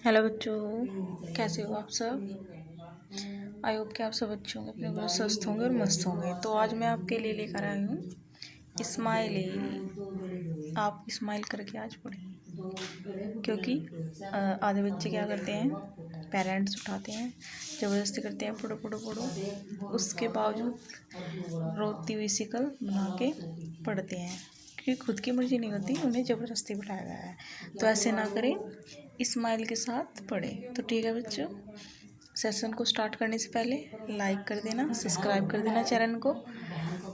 Hello बच्चों, कैसे हो आप सब। आई होप कि आप सब अच्छे होंगे, अपने बहुत स्वस्थ होंगे और मस्त होंगे। तो आज मैं आपके लिए लेकर आई हूँ स्माइली। आप स्माइल करके आज पढ़िए, क्योंकि आधे बच्चे क्या करते हैं, पेरेंट्स उठाते हैं, ज़बरदस्ती करते हैं पढ़ो पढ़ो पढ़ो, उसके बावजूद रोती हुई शिकल बना के पढ़ते हैं, क्योंकि खुद की मर्जी नहीं होती, उन्हें ज़बरदस्ती बिठाया गया है। तो ऐसे ना करें, स्माइल के साथ पढ़ें। तो ठीक है बच्चों, सेशन को स्टार्ट करने से पहले लाइक कर देना, सब्सक्राइब कर देना चैनल को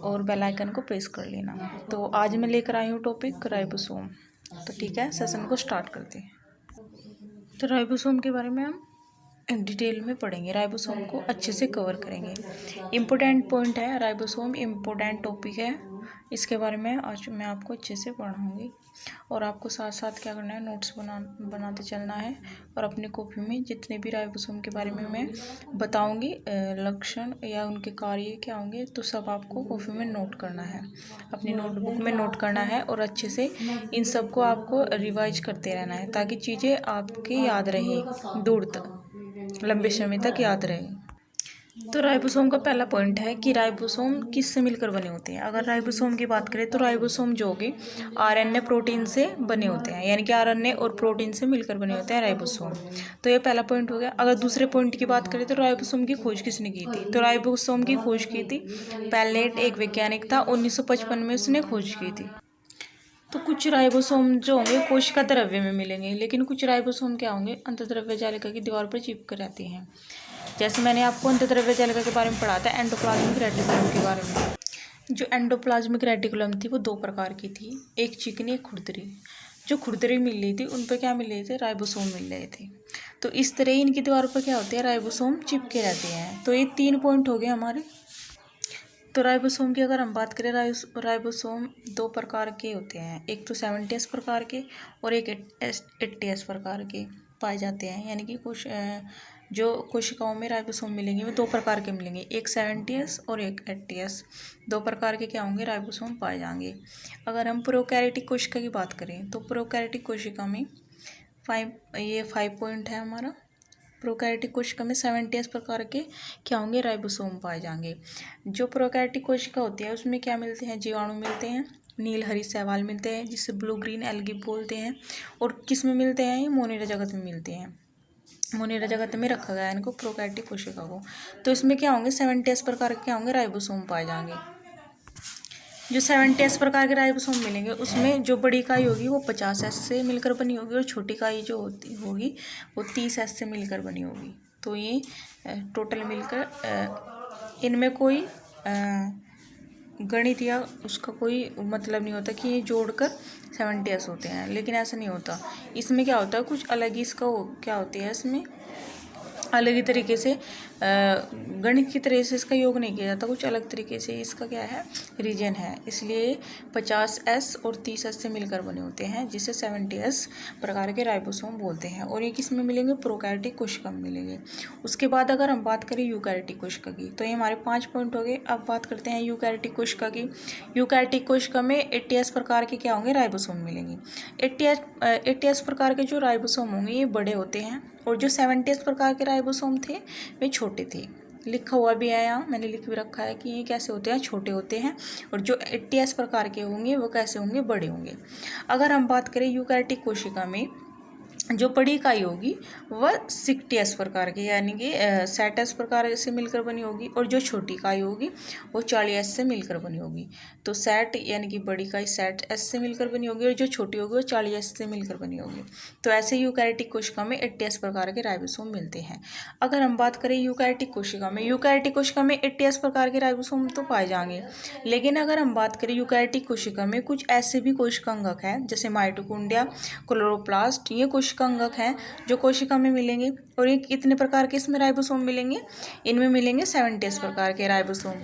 और बेल आइकन को प्रेस कर लेना। तो आज मैं लेकर आई हूँ टॉपिक राइबोसोम। तो ठीक है, सेशन को स्टार्ट करते हैं। तो राइबोसोम के बारे में हम डिटेल में पढ़ेंगे, राइबोसोम को अच्छे से कवर करेंगे। इम्पोर्टेंट पॉइंट है, राइबोसोम इम्पोर्टेंट टॉपिक है, इसके बारे में आज मैं आपको अच्छे से पढ़ाऊँगी। और आपको साथ साथ क्या करना है, नोट्स बनाते चलना है। और अपनी कॉपी में जितने भी राइबोसोम के बारे में मैं बताऊंगी, लक्षण या उनके कार्य क्या होंगे, तो सब आपको कॉपी में नोट करना है, अपनी नोटबुक में नोट करना है। और अच्छे से इन सब को आपको रिवाइज करते रहना है, ताकि चीज़ें आपकी याद रहे, दूर तक लंबे समय तक याद रहे। तो राइबोसोम का पहला पॉइंट है कि राइबोसोम किससे मिलकर बने होते हैं। अगर राइबोसोम की बात करें तो राइबोसोम जो कि आरएनए प्रोटीन से बने होते हैं, यानी कि आरएनए और प्रोटीन से मिलकर बने होते हैं राइबोसोम। तो ये पहला पॉइंट हो गया। अगर दूसरे पॉइंट की बात करें तो राइबोसोम की खोज किसने की थी। तो राइबोसोम की खोज की थी पैलेट, एक वैज्ञानिक था, 1955 में उसने खोज की थी। तो कुछ राइबोसोम जो होंगे कोशिका द्रव्य में मिलेंगे, लेकिन कुछ राइबोसोम क्या होंगे, अंतःद्रव्य जालिका की दीवार पर चिपक रहते हैं। जैसे मैंने आपको अंतःद्रव्य जालिका के बारे में पढ़ा था, एंडोप्लाज्मिक रेटिकुलम के बारे में। जो एंडोप्लाज्मिक रेटिकुलम थी वो दो प्रकार की थी, एक चिकनी एक खुरदरी। जो खुरदरी मिल रही थी उन पर क्या मिल रहे थे, राइबोसोम मिल रहे थे। तो इस तरह ही इनकी दीवार पर क्या होते हैं, राइबोसोम चिपके रहते हैं। तो ये 3 पॉइंट हो गए हमारे। तो राइबोसोम की अगर हम बात करें, राइबोसोम 2 प्रकार के होते हैं, एक तो 70S प्रकार के और एक 80S प्रकार के पाए जाते हैं। यानी कि कुछ जो कोशिकाओं में राइबोसोम मिलेंगे वो 2 प्रकार के मिलेंगे, एक 70S और एक 80S। 2 प्रकार के क्या होंगे, राइबोसोम पाए जाएंगे। अगर हम प्रोकैरियोटिक कोशिका की बात करें तो प्रोकैरियोटिक कोशिका में 5 पॉइंट है हमारा। प्रोकैरियोटिक कोशिका में 70S प्रकार के क्या होंगे, राइबोसोम पाए जाएंगे। जो प्रोकैरियोटिक कोशिका होती है उसमें क्या मिलते हैं, जीवाणु मिलते हैं, नील हरी शैवाल मिलते हैं जिसे ब्लू ग्रीन एल्गी बोलते हैं। और किस में मिलते हैं, ये मोनेरा जगत में मिलते हैं। मोनेरा जगत में रखा गया है इनको, प्रोकैरियोटिक कोशिका को। तो इसमें क्या होंगे, 70S प्रकार के क्या होंगे, राइबोसोम पाए जाएंगे। जो 70S प्रकार के राइबोसोम मिलेंगे उसमें जो बड़ी इकाई होगी वो 50S से मिलकर बनी होगी, और छोटी इकाई जो होगी वो 30S से मिलकर बनी होगी। तो ये टोटल मिलकर इनमें कोई गणित या उसका कोई मतलब नहीं होता कि ये जोड़कर 70S होते हैं, लेकिन ऐसा नहीं होता। इसमें क्या होता है, कुछ अलग ही इसका क्या होती है, इसमें अलग ही तरीके से गणित की तरह से इसका योग नहीं किया जाता, कुछ अलग तरीके से इसका क्या है, रीजन है। इसलिए 50S और 30S से मिलकर बने होते हैं, जिसे 70S प्रकार के राइबोसोम बोलते हैं। और ये किस में मिलेंगे, प्रोकैरियोटिक कोशिका में मिलेंगे। उसके बाद अगर हम बात करें यूकैरियोटिक कोशिका की, तो ये हमारे 5 पॉइंट हो गए। अब बात करते हैं यूकैरियोटिक कोशिका की। यूकैरियोटिक कोशिका में 80S प्रकार के क्या होंगे, राइबोसोम मिलेंगे। 80S प्रकार के जो राइबोसोम होंगे ये बड़े होते हैं, और जो 70S प्रकार के राइबोसोम थे वे छोटे थे। लिखा हुआ भी है यहाँ, मैंने लिख भी रखा है कि ये कैसे होते हैं, छोटे होते हैं। और जो 80S प्रकार के होंगे वो कैसे होंगे, बड़े होंगे। अगर हम बात करें यूकैरियोटिक कोशिका में जो बड़ी इकाई होगी वह 60S प्रकार की, यानी कि 60S प्रकार से मिलकर बनी होगी। और जो छोटी इकाई होगी वो 40S से मिलकर बनी होगी। तो 60 यानी कि बड़ी इकाई 60S से मिलकर बनी होगी, और जो छोटी होगी वो 40S से मिलकर बनी होगी। तो ऐसे यूकैरियोटिक कोशिका में 80S प्रकार के राइबोसोम मिलते हैं। अगर हम बात करें यूकैरियोटिक कोशिका में, यूकैरियोटिक कोशिका में 80S प्रकार के राइबोसोम तो पाए जाएंगे, लेकिन अगर हम बात करें यूकैरियोटिक कोशिका में कुछ ऐसे भी कोशिका अंगक हैं, जैसे माइटोकॉन्ड्रिया, क्लोरोप्लास्ट, ये कोशिका अंगक हैं जो कोशिका में मिलेंगे। और ये कितने प्रकार के इसमें राइबोसोम मिलेंगे, इनमें मिलेंगे 70S प्रकार के राइबोसोम।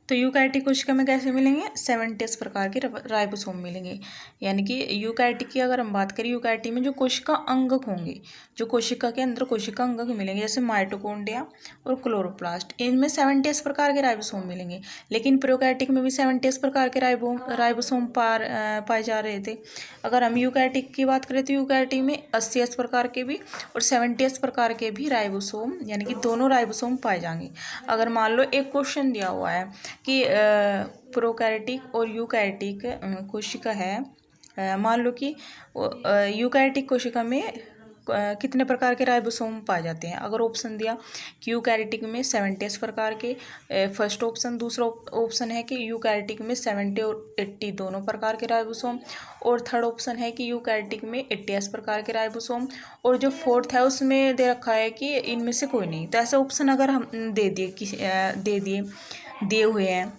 तो यूकैरियोटिक कोशिका में कैसे मिलेंगे? 70 प्रकार के राइबोसोम मिलेंगे। यानी कि यूकैरियोटिक की अगर हम बात करें, यूकैरियोटिक में जो कोशिका अंगक होंगे, जो कोशिका के अंदर कोशिका अंगक मिलेंगे, जैसे माइटोकॉन्ड्रिया और क्लोरोप्लास्ट, इनमें 70 प्रकार के राइबोसोम मिलेंगे। लेकिन प्रोकैरियोटिक में भी 70 प्रकार के राइबोसोम पाए जा रहे थे। अगर हम यूकैरियोटिक की बात करें तो यूकैरियोटिक में 80 प्रकार के भी और 70 प्रकार के भी राइबोसोम, यानी कि दोनों राइबोसोम पाए जाएंगे। अगर मान लो एक क्वेश्चन दिया हुआ है कि प्रोकैरियोटिक और यूकैरियोटिक कोशिका है, मान लो कि यूकैरियोटिक कोशिका में कितने प्रकार के राइबोसोम पाए जाते हैं। अगर ऑप्शन दिया कि यूकैरियोटिक में 70 प्रकार के, फर्स्ट ऑप्शन। दूसरा ऑप्शन है कि यूकैरियोटिक में 70 और 80 दोनों प्रकार के राइबोसोम, और थर्ड ऑप्शन है कि यूकैरियोटिक में 80 प्रकार के राइबोसोम, और जो फोर्थ है उसमें दे रखा है कि इनमें से कोई नहीं। तो ऐसे ऑप्शन अगर हम दिए हुए हैं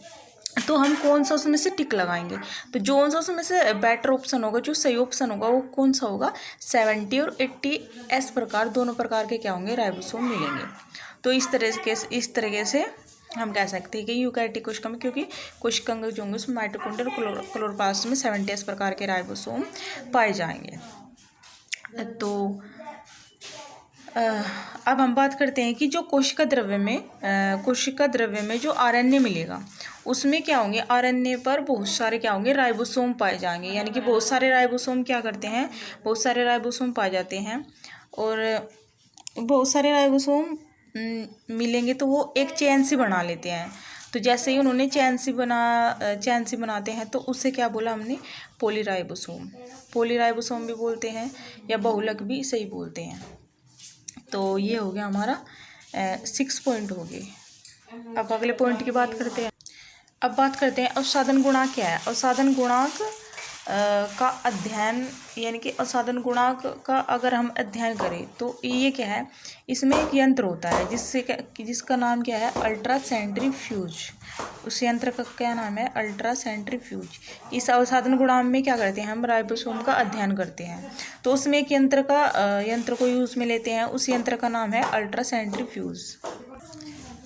तो हम कौन सा उसमें से टिक लगाएंगे? तो जो सा उसमें से बेटर ऑप्शन होगा, जो सही ऑप्शन होगा, वो कौन सा होगा? 70 और 80 इस प्रकार दोनों प्रकार के क्या होंगे? राइबोसोम मिलेंगे। तो इस तरीके से हम कह सकते हैं कि यूकैरियोटिक कोशिका में, क्योंकि कोशिका अंग जो होंगे उसमें माइटोकॉन्ड्रिया और क्लोरोप्लास्ट में 70 प्रकार के राइबोसोम पाए जाएंगे। तो अब हम बात करते हैं कि जो कोशिका द्रव्य में जो आरएनए मिलेगा उसमें क्या होंगे? आरएनए पर बहुत सारे क्या होंगे? राइबोसोम पाए जाएंगे। यानी कि बहुत सारे राइबोसोम क्या करते हैं? बहुत सारे राइबोसोम पाए जाते हैं, और बहुत सारे राइबोसोम मिलेंगे तो वो एक चेन सी बना लेते हैं। तो जैसे ही उन्होंने चेन सी बनाते हैं तो उससे क्या बोला हमने? पॉलीराइबोसोम भी बोलते हैं, या बहुलक भी सही बोलते हैं। तो ये हो गया हमारा 6 पॉइंट हो गए। अब अगले पॉइंट की बात करते हैं। अब बात करते हैं अवसादन गुणांक क्या है। अवसादन गुणांक का अध्ययन, यानी कि अवसादन गुणांक का अगर हम अध्ययन करें तो ये क्या है? इसमें एक यंत्र होता है जिसका नाम क्या है? अल्ट्रासेंट्रीफ्यूज। उस यंत्र का क्या नाम है? अल्ट्रासेंट्रीफ्यूज। इस अवसादन गुणांक में क्या करते हैं? हम राइबोसोम का अध्ययन करते हैं। तो उसमें एक यंत्र को यूज में लेते हैं। उस यंत्र का नाम है अल्ट्रासेंट्रीफ्यूज।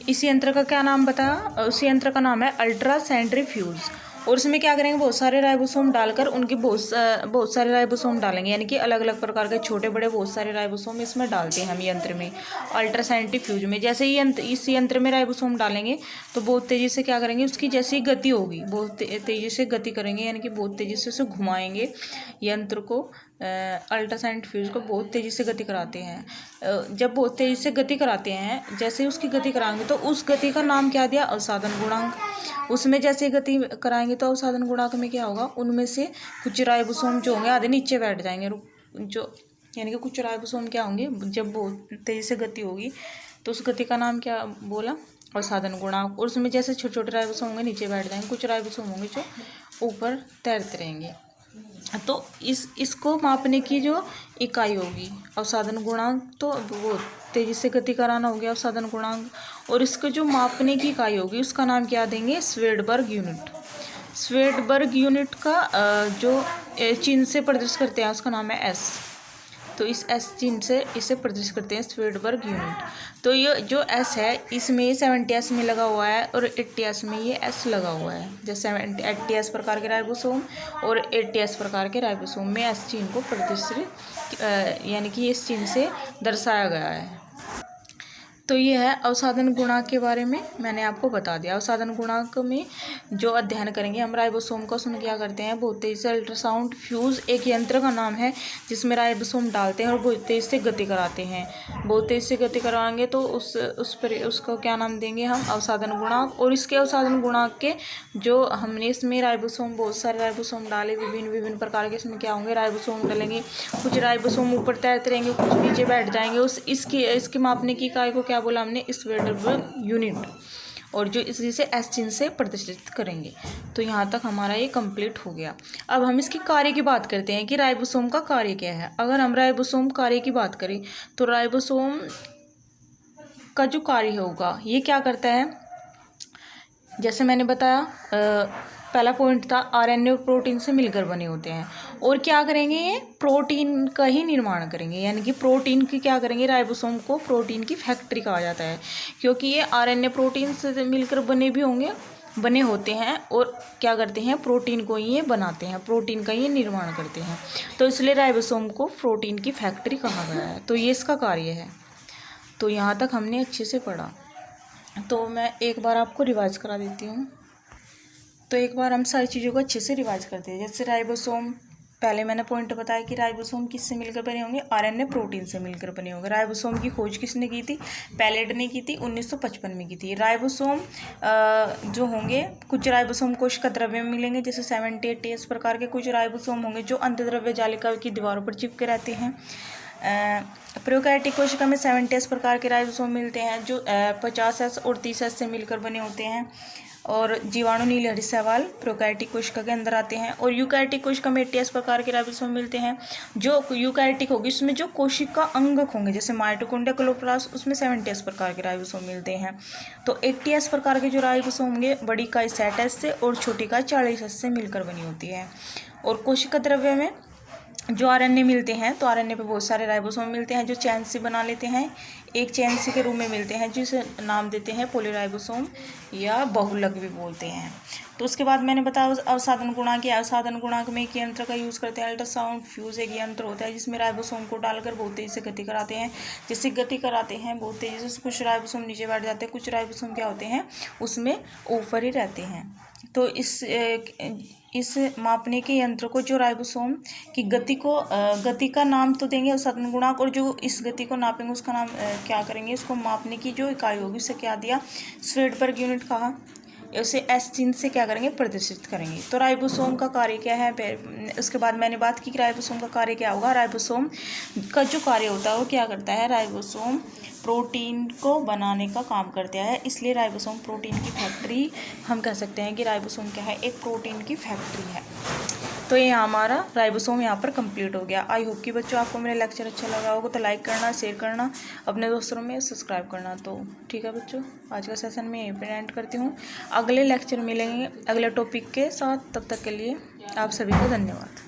इस यंत्र का क्या नाम बताया? उस यंत्र का नाम है अल्ट्रासेंट्रीफ्यूज। और उसमें क्या करेंगे? बहुत सारे राइबोसोम डालकर उनकी बहुत सारे राइबोसोम डालेंगे, यानी कि अलग अलग प्रकार के छोटे बड़े बहुत सारे राइबोसोम इसमें डालते हैं हम यंत्र में, अल्ट्रासेंट्रीफ्यूज में। जैसे ही इस यंत्र में राइबोसोम डालेंगे तो बहुत तेज़ी से क्या करेंगे? उसकी जैसी गति होगी, बहुत तेज़ी से गति करेंगे, यानी कि बहुत तेज़ी से उसे घुमाएंगे यंत्र को। अल्ट्रासेंट्रीफ्यूज को बहुत तेज़ी से गति कराते हैं। जब बहुत तेज़ी से गति कराते हैं, जैसे ही उसकी गति कराएंगे तो उस गति का नाम क्या दिया? अवसादन गुणांक। उसमें जैसे गति कराएंगे तो अवसादन गुणांक में क्या होगा? उनमें से कुछ राइबोसोम जो होंगे आधे नीचे बैठ जाएंगे, यानी कि कुछ राइबोसोम क्या होंगे? जब बहुत तेज़ी से गति होगी तो उस गति का नाम क्या बोला? अवसादन गुणांक। और उसमें जैसे छोटे छोटे राइबोसोम होंगे नीचे बैठ जाएंगे, कुछ राइबोसोम होंगे जो ऊपर तैरते रहेंगे। तो इसको मापने की जो इकाई होगी अवसादन गुणांक, तो वो तेजी से गति कराना हो गया अवसादन गुणांक। और इसको जो मापने की इकाई होगी उसका नाम क्या देंगे? Svedberg unit. स्वेडबर्ग यूनिट का जो चिन्ह से प्रदर्शित करते हैं उसका नाम है एस। तो इस एस चिन्ह से इसे प्रदर्शित करते हैं स्वेडबर्ग यूनिट। तो ये जो एस है इसमें 70s में लगा हुआ है और 80s में ये एस लगा हुआ है। जैसे 80s प्रकार के राइबोसोम और 80s प्रकार के राइबोसोम में एस चिन्ह को प्रदर्शित, यानी कि इस चिन्ह से दर्शाया गया है। तो ये है अवसादन गुणांक के बारे में मैंने आपको बता दिया। अवसादन गुणांक में जो अध्ययन करेंगे हम राइबोसोम का, उसमें क्या करते हैं? बहुत तेज़ी से अल्ट्रासाउंड फ्यूज एक यंत्र का नाम है जिसमें राइबोसोम डालते हैं और बहुत तेज़ी से गति कराते हैं। बहुत तेज़ी से गति कराएंगे तो उसको क्या नाम देंगे हम? अवसादन गुणांक। और इसके अवसादन गुणांक के जो हमने इसमें राइबोसोम बहुत सारे राइबोसोम डाले, विभिन्न प्रकार के इसमें क्या होंगे? राइबोसोम डलेंगे। कुछ राइबोसोम ऊपर तैरते रहेंगे, कुछ नीचे बैठ जाएंगे। इसकी मापने की इकाई को क्या बोला हमने? Svedberg unit. और जो इसी से एस चिन्ह से प्रदर्शित करेंगे। तो यहाँ तक हमारा ये कंप्लीट हो गया। अब हम इसकी कार्य की बात करते हैं कि राइबोसोम का कार्य क्या है। अगर हम राइबोसोम कार्य की बात करें तो राइबोसोम का जो कार्य होगा ये क्या करता है? जैसे मैंने बताया, पहला पॉइंट था आरएनए और प्रोटीन से मिलकर बने होते हैं। और क्या करेंगे? ये प्रोटीन का ही निर्माण करेंगे, यानी कि प्रोटीन की क्या करेंगे? राइबोसोम को प्रोटीन की फैक्ट्री कहा जाता है, क्योंकि ये आरएनए प्रोटीन से मिलकर बने भी होंगे, बने होते हैं और क्या करते हैं, प्रोटीन को ये बनाते हैं, प्रोटीन का ये निर्माण करते हैं। तो इसलिए राइबोसोम को प्रोटीन की फैक्ट्री कहा गया है। तो ये इसका कार्य है। तो यहाँ तक हमने अच्छे से पढ़ा। तो मैं एक बार आपको रिवाइज करा देती हूँ। तो एक बार हम सारी चीज़ों को अच्छे से रिवाइज करते हैं। जैसे राइबोसोम, पहले मैंने पॉइंट बताया कि राइबोसोम किससे मिलकर बने होंगे, आरएनए प्रोटीन से मिलकर बने होंगे। राइबोसोम की खोज किसने की थी, पैलेट ने की थी, 1955 में की थी। राइबोसोम जो होंगे, कुछ राइबोसोम कोशिका द्रव्य में मिलेंगे, जैसे 78 प्रकार के कुछ राइबोसोम होंगे जो अंतःद्रव्य जालिका की दीवारों पर चिपके रहते हैं। प्रोकैरियोटिक कोशिका में 70 प्रकार के राइबोसोम मिलते हैं जो 50S और 30S से मिलकर बने होते हैं। और जीवाणु नीलहरी शैवाल प्रोकैरियोटिक कोशिका के अंदर आते हैं। और यूकैरियोटिक कोशिका में 80 प्रकार के राइबोसोम मिलते हैं। जो यूकैरियोटिक होगी उसमें जो कोशिका अंगक होंगे, जैसे माइटोकॉन्ड्रिया, क्लोरोप्लास्ट, उसमें 70 प्रकार के राइबोसोम मिलते हैं। तो 80 प्रकार के जो राइबोसोम होंगे, बड़ी इकाई 60S से और छोटी इकाई 40S से मिलकर बनी होती है। और कोशिका द्रव्य में जो आरएनए मिलते हैं, तो आरएनए पे बहुत सारे राइबोसोम मिलते हैं जो चैन से बना लेते हैं, एक चैन से के रूप में मिलते हैं, जिसे नाम देते हैं पॉलीराइबोसोम या बहुलक भी बोलते हैं। तो उसके बाद मैंने बताया अवसादन गुणांक। अवसादन गुणांक में एक यंत्र का यूज़ करते हैं, अल्ट्रासाउंड फ्यूज एक यंत्र होता है जिसमें राइबोसोम को डालकर बहुत तेजी से गति कराते हैं। जैसे गति कराते हैं बहुत तेजी से, कुछ राइबोसोम नीचे बैठ जाते हैं, कुछ राइबोसोम क्या होते हैं उसमें ऊपर ही रहते हैं। तो इस मापने के यंत्र को, जो राइबोसोम की गति का नाम तो देंगे अवसादन गुणांक, और जो इस गति को नापेंगे उसका नाम क्या करेंगे, उसको मापने की जो इकाई होगी उसे क्या दिया, श्वेडबर्ग यूनिट कहा। उसे एस चिन्ह से क्या करेंगे, प्रदर्शित करेंगे। तो राइबोसोम का कार्य क्या है, उसके बाद मैंने बात की कि राइबोसोम का कार्य क्या होगा। राइबोसोम का जो कार्य होता है वो क्या करता है, राइबोसोम प्रोटीन को बनाने का काम करता है। इसलिए राइबोसोम प्रोटीन की फैक्ट्री, हम कह सकते हैं कि राइबोसोम क्या है, एक प्रोटीन की फैक्ट्री है। तो ये हमारा राइबोसोम यहाँ पर कंप्लीट हो गया। आई होप कि बच्चों आपको मेरा लेक्चर अच्छा लगा होगा। तो लाइक करना, शेयर करना, अपने दोस्तों में सब्सक्राइब करना। तो ठीक है बच्चों, आज का सेशन मैं यहीं पर एंड करती हूँ। अगले लेक्चर मिलेंगे अगले टॉपिक के साथ, तब तक के लिए आप सभी को धन्यवाद।